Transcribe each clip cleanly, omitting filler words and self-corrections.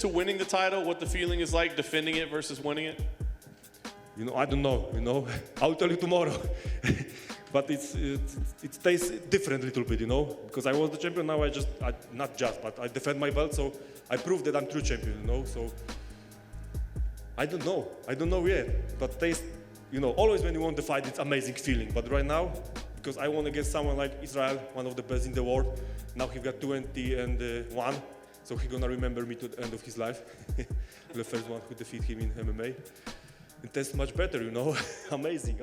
to winning the title, what the feeling is like defending it versus winning it? I don't know, I'll tell you tomorrow. But it tastes different a little bit, because I was the champion, now but I defend my belt, so I prove that I'm true champion, so I don't know yet, but taste, always when you want to fight, it's amazing feeling, but right now, because I won against someone like Israel, one of the best in the world, now he got 21, so he's gonna remember me to the end of his life, the first one who defeated him in MMA. It tastes much better, amazing.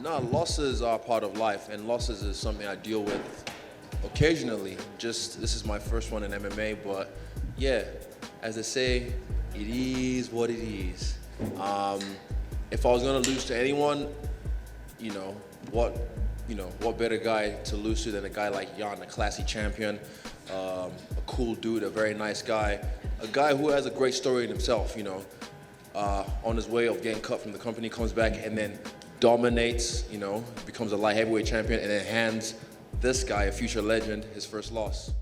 No, losses are part of life, and losses is something I deal with occasionally. This is my first one in MMA, but yeah, as they say, it is what it is. If I was gonna lose to anyone, what better guy to lose to than a guy like Jan, a classy champion, a cool dude, a very nice guy, a guy who has a great story in himself, on his way of getting cut from the company, comes back and then dominates, becomes a light heavyweight champion, and then hands this guy, a future legend, his first loss.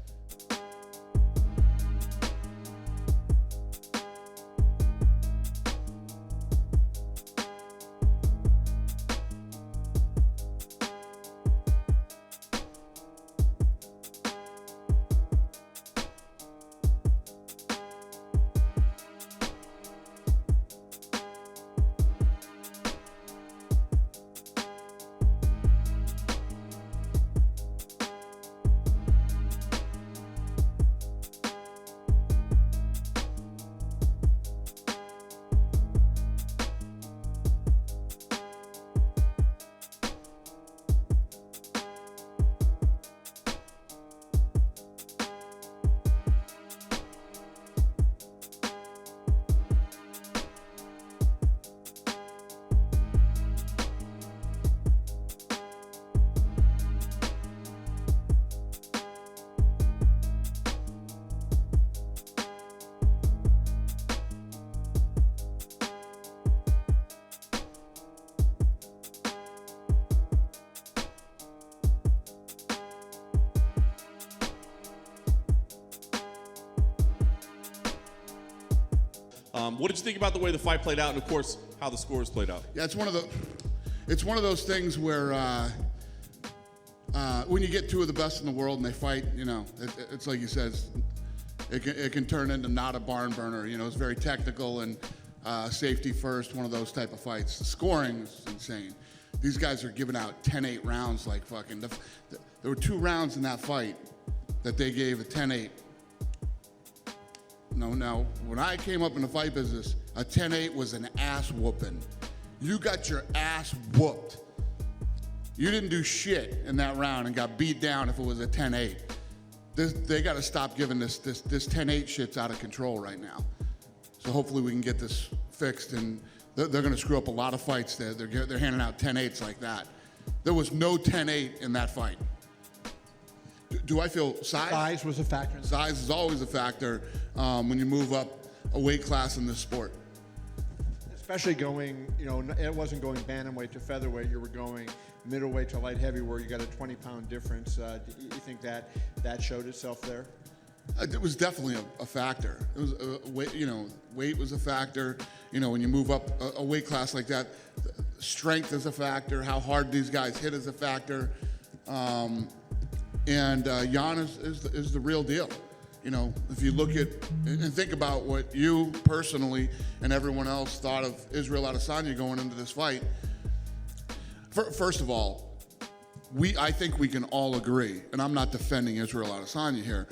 What did you think about the way the fight played out, and of course, how the scores played out? Yeah, it's one of those things where when you get two of the best in the world and they fight, it's like you said, it can turn into not a barn burner. It's very technical and safety first, one of those type of fights. The scoring is insane. These guys are giving out 10-8 rounds like fucking. There were 2 rounds in that fight that they gave a 10-8. No, when I came up in the fight business, a 10-8 was an ass whooping. You got your ass whooped. You didn't do shit in that round and got beat down if it was a 10-8. They got to stop giving this 10-8 shit's out of control right now. So hopefully we can get this fixed, and they're going to screw up a lot of fights. They're handing out 10-8s like that. There was no 10-8 in that fight. Do I feel size? Size was a factor. Size is always a factor when you move up a weight class in this sport. Especially going, it wasn't going bantamweight to featherweight. You were going middleweight to light heavy, where you got a 20-pound difference. Do you think that showed itself there? It was definitely a factor. It was weight was a factor. When you move up a weight class like that, strength is a factor. How hard these guys hit is a factor. And Jan is the real deal. If you look at and think about what you personally and everyone else thought of Israel Adesanya going into this fight. First of all, I think we can all agree, and I'm not defending Israel Adesanya here,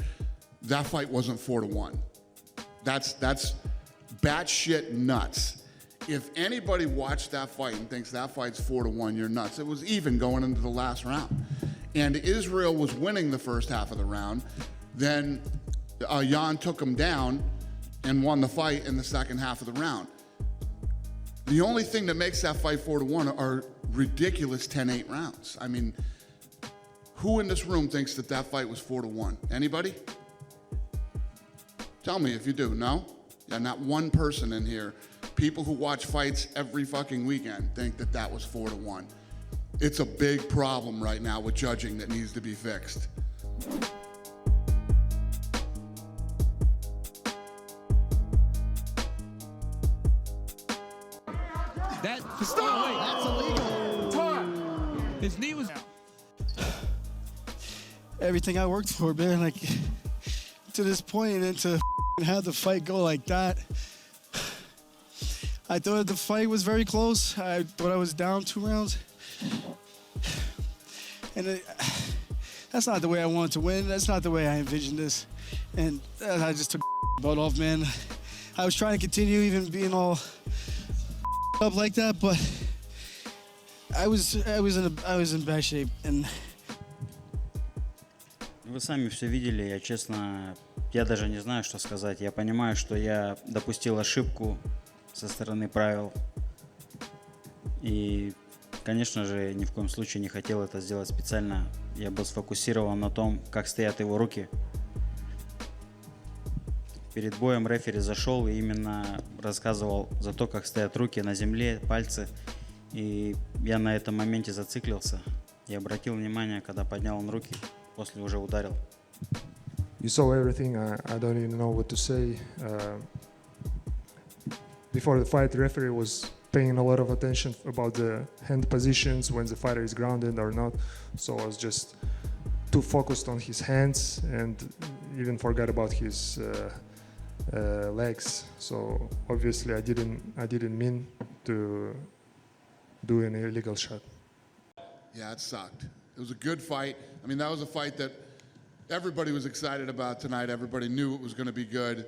that fight wasn't 4-1. That's batshit nuts. If anybody watched that fight and thinks that fight's 4-1, you're nuts. It was even going into the last round. And Israel was winning the first half of the round. Then Jan took him down and won the fight in the second half of the round. The only thing that makes that fight 4-1 are ridiculous 10-8 rounds. I mean, who in this room thinks that fight was 4-1? Anybody? Tell me if you do. No? Yeah, not one person in here. People who watch fights every fucking weekend think that was 4-1. It's a big problem right now with judging that needs to be fixed. That's illegal. His knee was out. Everything I worked for, man, like to this point, and then to have the fight go like that. I thought the fight was very close. I thought I was down 2 rounds. And that's not the way I wanted to win. That's not the way I envisioned this. And I just took butt off, man. I was trying to continue even being all up like that, but I was in bad shape. And вы сами все видели, я честно, я даже не знаю, что сказать. Я понимаю, что я допустил ошибку со стороны правил. И, конечно же, ни в коем случае не хотел это сделать специально. Я был сфокусирован на том, как стоят его руки. Перед боем рефери зашел и именно рассказывал за то, как стоят руки на земле, пальцы. И я на этом моменте зациклился. И обратил внимание, когда поднял он руки, после уже ударил. You saw everything. I don't even know what to say. Before the fight, the referee was paying a lot of attention about the hand positions when the fighter is grounded or not. So I was just too focused on his hands and even forgot about his legs. So obviously, I didn't mean to do an illegal shot. Yeah, it sucked. It was a good fight. I mean, that was a fight that everybody was excited about tonight. Everybody knew it was going to be good.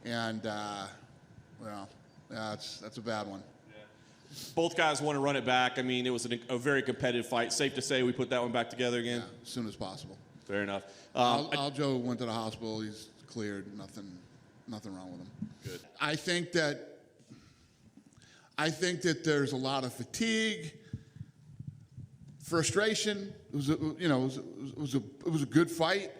And, well, that's a bad one. Both guys want to run it back. I mean, it was a very competitive fight. Safe to say we put that one back together again? Yeah, as soon as possible. Fair enough. Aljo went to the hospital. He's cleared. Nothing wrong with him. Good. I think that there's a lot of fatigue, frustration. It was a good fight.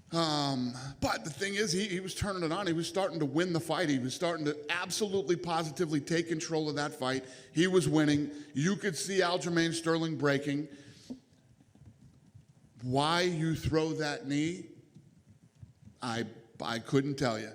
But the thing is, he was turning it on. He was starting to win the fight. He was starting to absolutely positively take control of that fight. He was winning. You could see Aljamain Sterling breaking. Why you throw that knee, I couldn't tell you.